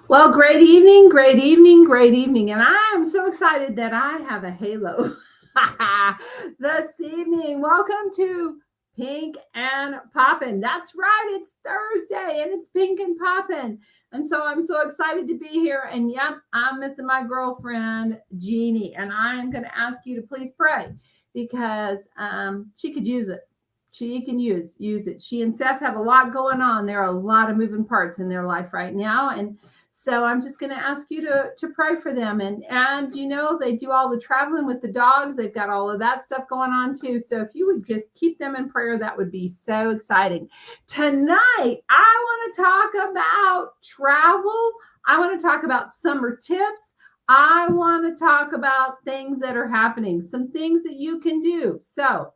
Well, great evening, great evening, great evening. And I am so excited that I have a halo this evening. Welcome to Pink and Poppin'. That's right, it's Thursday and it's Pink and Poppin'. And so I'm so excited to be here. And yep, I'm missing my girlfriend, Jeannie. And I am going to ask you to please pray because she could use it. She can use it. She and Seth have a lot going on. There are a lot of moving parts in their life right now. And so I'm just going to ask you to pray for them. And they do all the traveling with the dogs. They've got all of that stuff going on too. So if you would just keep them in prayer, that would be so exciting. Tonight, I want to talk about travel. I want to talk about summer tips. I want to talk about things that are happening, some things that you can do. So,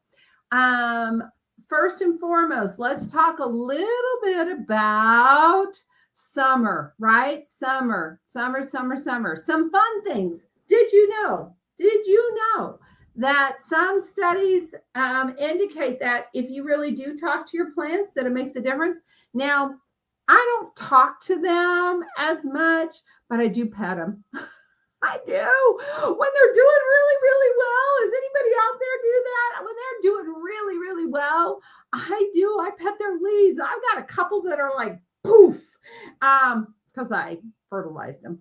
first and foremost, let's talk a little bit about summer, right? Summer. Some fun things. Did you know? That some studies indicate that if you really do talk to your plants, that it makes a difference? Now, I don't talk to them as much, but I do pet them. I do. When they're doing really, really well. Does anybody out there do that? When they're doing really, really well, I do. I pet their leaves. I've got a couple that are like poof, because I fertilized them.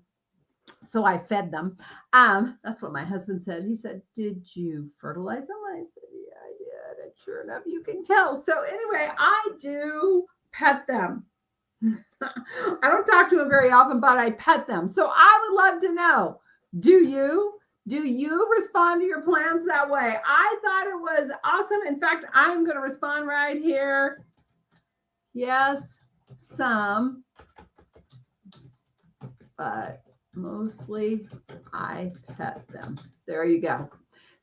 So I fed them. That's what my husband said. He said, "Did you fertilize them?" I said, "Yeah, I did." And sure enough, you can tell. So anyway, I do pet them. I don't talk to them very often, but I pet them. So I would love to know, do you? Do you respond to your plants that way? I thought it was awesome. In fact, I'm going to respond right here. Yes, some, but mostly I pet them. There you go.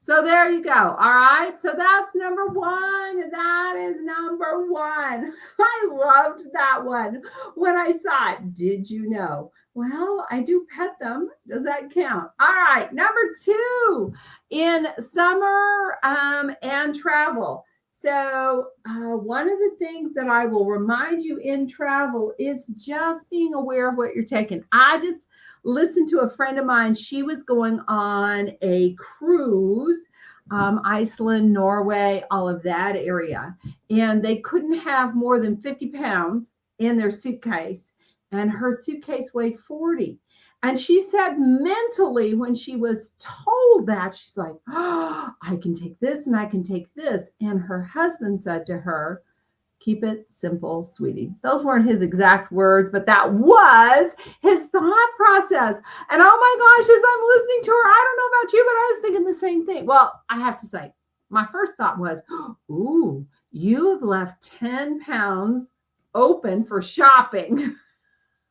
So there you go. All right. So that's number one. That is number one. I loved that one when I saw it. Did you know? Well, I do pet them. Does that count? All right. Number two, in summer and travel. So, one of the things that I will remind you in travel is just being aware of what you're taking. I just listened to a friend of mine. She was going on a cruise, Iceland, Norway, all of that area. And they couldn't have more than 50 pounds in their suitcase. And her suitcase weighed 40. And she said mentally, when she was told that, she's like, "Oh, I can take this and I can take this." And her husband said to her, "Keep it simple, sweetie." Those weren't his exact words, but that was his thought process. And oh my gosh, as I'm listening to her, I don't know about you, but I was thinking the same thing. Well, I have to say, my first thought was, "Ooh, you have left 10 pounds open for shopping."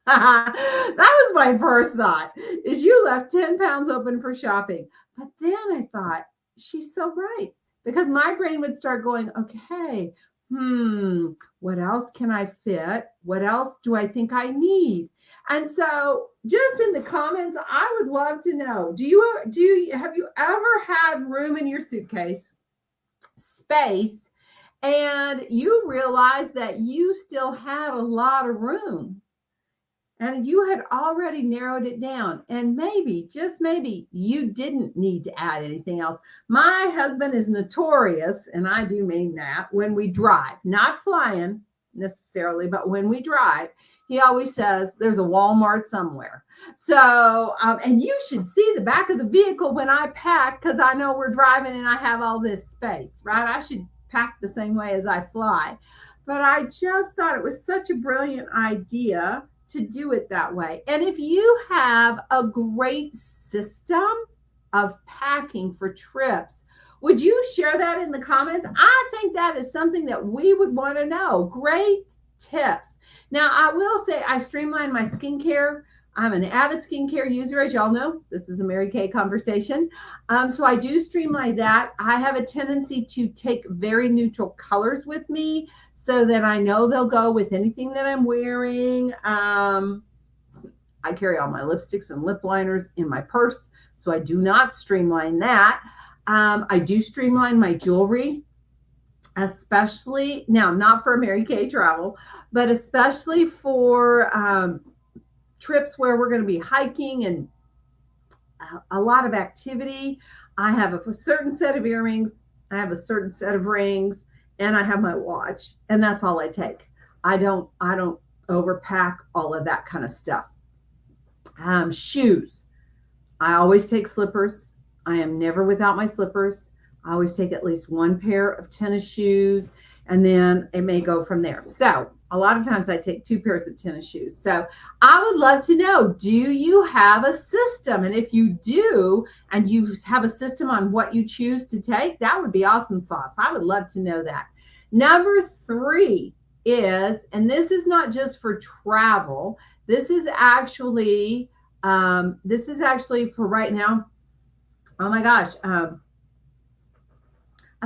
That was my first thought, is you left 10 pounds open for shopping. But then I thought, she's so right. Because my brain would start going, okay, what else can I fit? What else do I think I need? And so just in the comments, I would love to know, have you ever had room in your suitcase, space, and you realized that you still had a lot of room? And you had already narrowed it down. And maybe, just maybe, you didn't need to add anything else. My husband is notorious, and I do mean that, when we drive, not flying necessarily, but when we drive, he always says there's a Walmart somewhere. So, and you should see the back of the vehicle when I pack, because I know we're driving and I have all this space, right? I should pack the same way as I fly. But I just thought it was such a brilliant idea to do it that way. And if you have a great system of packing for trips, would you share that in the comments? I think that is something that we would want to know. Great tips. Now, I will say I streamline my skincare. I'm an avid skincare user, as y'all know. This is a Mary Kay conversation. So I do streamline that. I have a tendency to take very neutral colors with me so that I know they'll go with anything that I'm wearing. I carry all my lipsticks and lip liners in my purse, so I do not streamline that. I do streamline my jewelry, especially now, not for Mary Kay travel, but especially for trips where we're going to be hiking and a lot of activity, I have a certain set of earrings, I have a certain set of rings, and I have my watch, and that's all I take. I don't overpack all of that kind of stuff. Shoes. I always take slippers. I am never without my slippers. I always take at least one pair of tennis shoes, and then it may go from there. So a lot of times I take two pairs of tennis shoes. So I would love to know, do you have a system? And if you do, and you have a system on what you choose to take, that would be awesome sauce. I would love to know that. Number 3 is, and this is not just for travel, this is actually for right now. Oh my gosh. I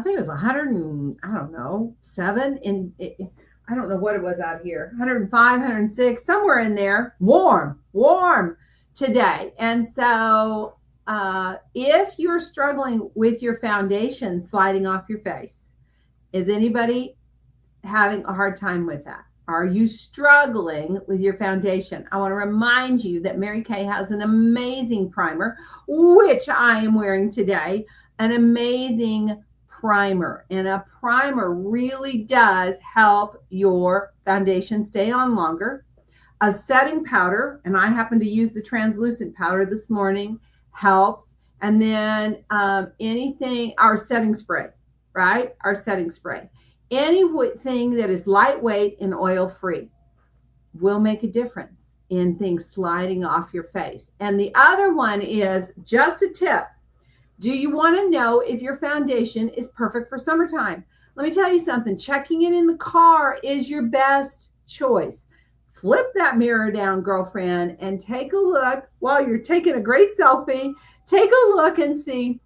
think it was 100 and I don't know, 7 I don't know what it was out here. 105, 106, somewhere in there. Warm today. And so if you're struggling with your foundation sliding off your face, is anybody having a hard time with that? Are you struggling with your foundation? I want to remind you that Mary Kay has an amazing primer, which I am wearing today, an amazing primer. And a primer really does help your foundation stay on longer. A setting powder, and I happen to use the translucent powder this morning, helps. And then our setting spray, right? Our setting spray. Anything that is lightweight and oil-free will make a difference in things sliding off your face. And the other one is just a tip. Do you want to know if your foundation is perfect for summertime? Let me tell you something. Checking it in the car is your best choice. Flip that mirror down, girlfriend, and take a look while you're taking a great selfie. Take a look and see,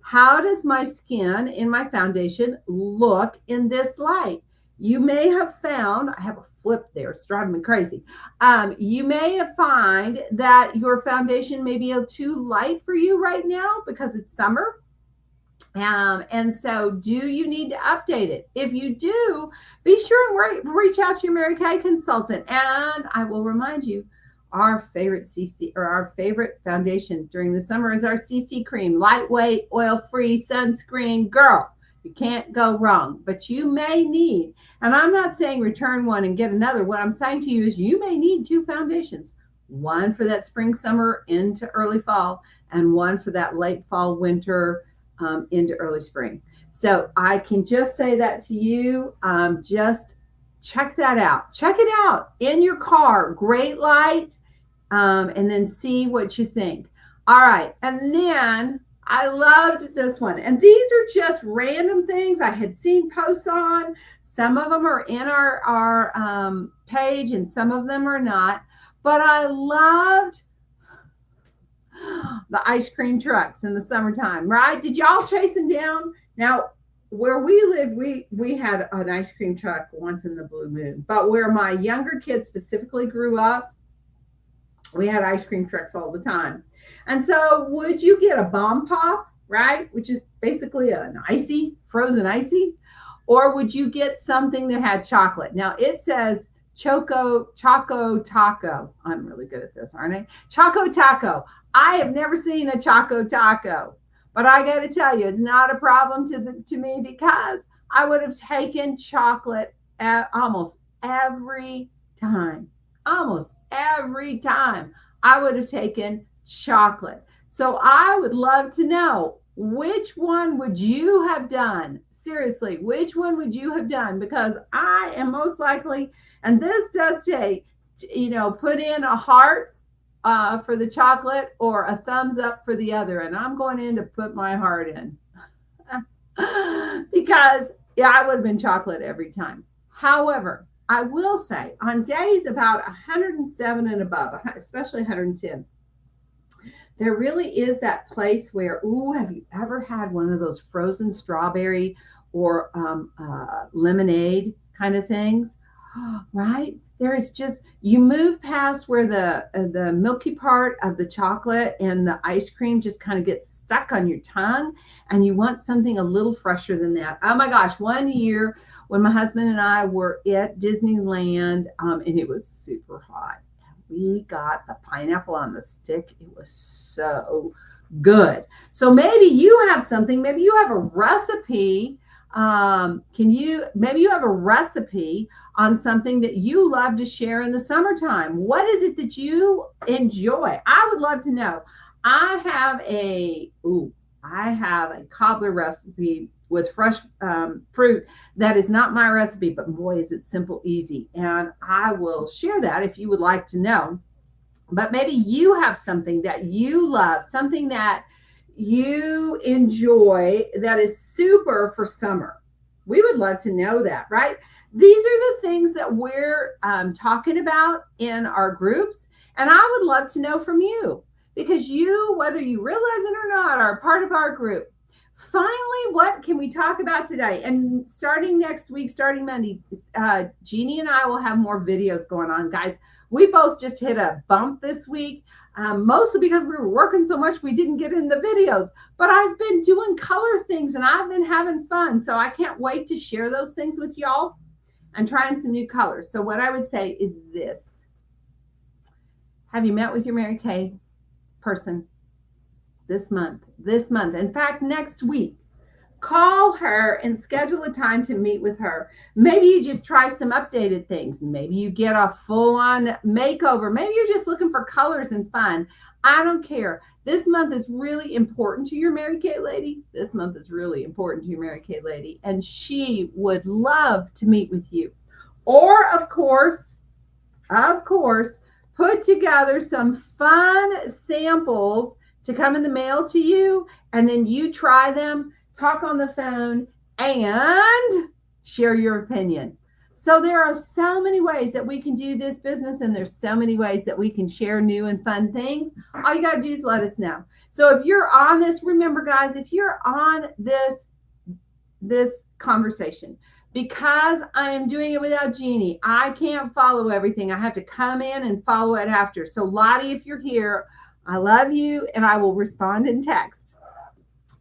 how does my skin in my foundation look in this light? You may have found, I have a flip there, it's driving me crazy. You may find that your foundation may be too light for you right now because it's summer. And so do you need to update it? If you do, be sure and reach out to your Mary Kay consultant. And I will remind you, our favorite CC or our favorite foundation during the summer is our CC cream, lightweight, oil-free sunscreen. Girl, you can't go wrong, but you may need, and I'm not saying return one and get another. What I'm saying to you is you may need 2 foundations, one for that spring, summer into early fall, and one for that late fall, winter into early spring. So I can just say that to you. Just check that out. Check it out in your car. Great light. And then see what you think. All right. And then I loved this one. And these are just random things I had seen posts on. Some of them are in our page and some of them are not. But I loved the ice cream trucks in the summertime, right? Did y'all chase them down? Now, where we lived, we had an ice cream truck once in the blue moon. But where my younger kids specifically grew up, we had ice cream trucks all the time. And so would you get a bomb pop, right? Which is basically an frozen icy, or would you get something that had chocolate? Now it says Choco Taco. I'm really good at this, aren't I? Choco Taco. I have never seen a Choco Taco, but I got to tell you, it's not a problem to me because I would have taken chocolate almost every time. Almost every time I would have taken chocolate. So I would love to know, which one would you have done? Seriously, which one would you have done? Because I am most likely, and this does say, put in a heart for the chocolate or a thumbs up for the other. And I'm going in to put my heart in because I would have been chocolate every time. However, I will say on days about 107 and above, especially 110, there really is that place where, have you ever had one of those frozen strawberry or lemonade kind of things, right? There is just, you move past where the milky part of the chocolate and the ice cream just kind of gets stuck on your tongue, and you want something a little fresher than that. Oh my gosh, one year when my husband and I were at Disneyland, and it was super hot. we got the pineapple on the stick. It was so good. So maybe you have something, maybe you have a recipe. Maybe you have a recipe on something that you love to share in the summertime. What is it that you enjoy? I would love to know. I have a cobbler recipe with fresh fruit that is not my recipe, but boy, is it simple, easy. And I will share that if you would like to know. But maybe you have something that you love, something that you enjoy that is super for summer. We would love to know that, right? These are the things that we're talking about in our groups. And I would love to know from you because you, whether you realize it or not, are part of our group. Finally, what can we talk about today? And starting next week, starting Monday, Jeannie and I will have more videos going on, guys. We both just hit a bump this week, mostly because we were working so much we didn't get in the videos. But I've been doing color things and I've been having fun. So I can't wait to share those things with y'all and trying some new colors. So what I would say is this. Have you met with your Mary Kay person this month? In fact, next week. Call her and schedule a time to meet with her. Maybe you just try some updated things. Maybe you get a full-on makeover. Maybe you're just looking for colors and fun. I don't care. This month is really important to your Mary Kay lady. This month is really important to your Mary Kay lady. And she would love to meet with you. Or, of course, put together some fun samples to come in the mail to you. And then you try them, talk on the phone, and share your opinion. So there are so many ways that we can do this business, and there's so many ways that we can share new and fun things. All you got to do is let us know. So if you're on this, remember, guys, if you're on this conversation, because I am doing it without Jeannie, I can't follow everything. I have to come in and follow it after. So Lottie, if you're here, I love you, and I will respond in text.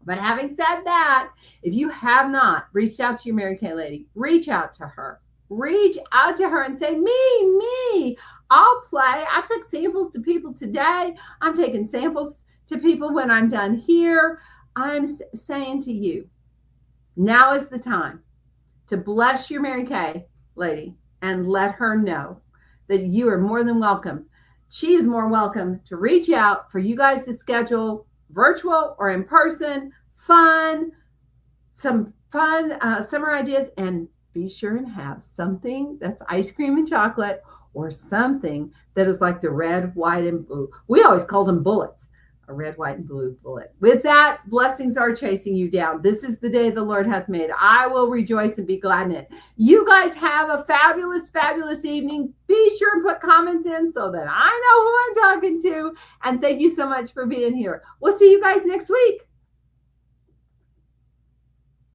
But having said that, if you have not reached out to your Mary Kay lady, reach out to her. Reach out to her and say, me, I'll play. I took samples to people today. I'm taking samples to people when I'm done here. I'm saying to you, now is the time to bless your Mary Kay lady and let her know that you are more than welcome. She is more welcome to reach out for you guys to schedule virtual or in person, some fun summer ideas, and be sure and have something that's ice cream and chocolate or something that is like the red, white, and blue. We always called them bullets, a red, white, and blue bullet. With that, blessings are chasing you down. This is the day the Lord hath made. I will rejoice and be glad in it. You guys have a fabulous, fabulous evening. Be sure and put comments in so that I know who I'm talking to. And thank you so much for being here. We'll see you guys next week.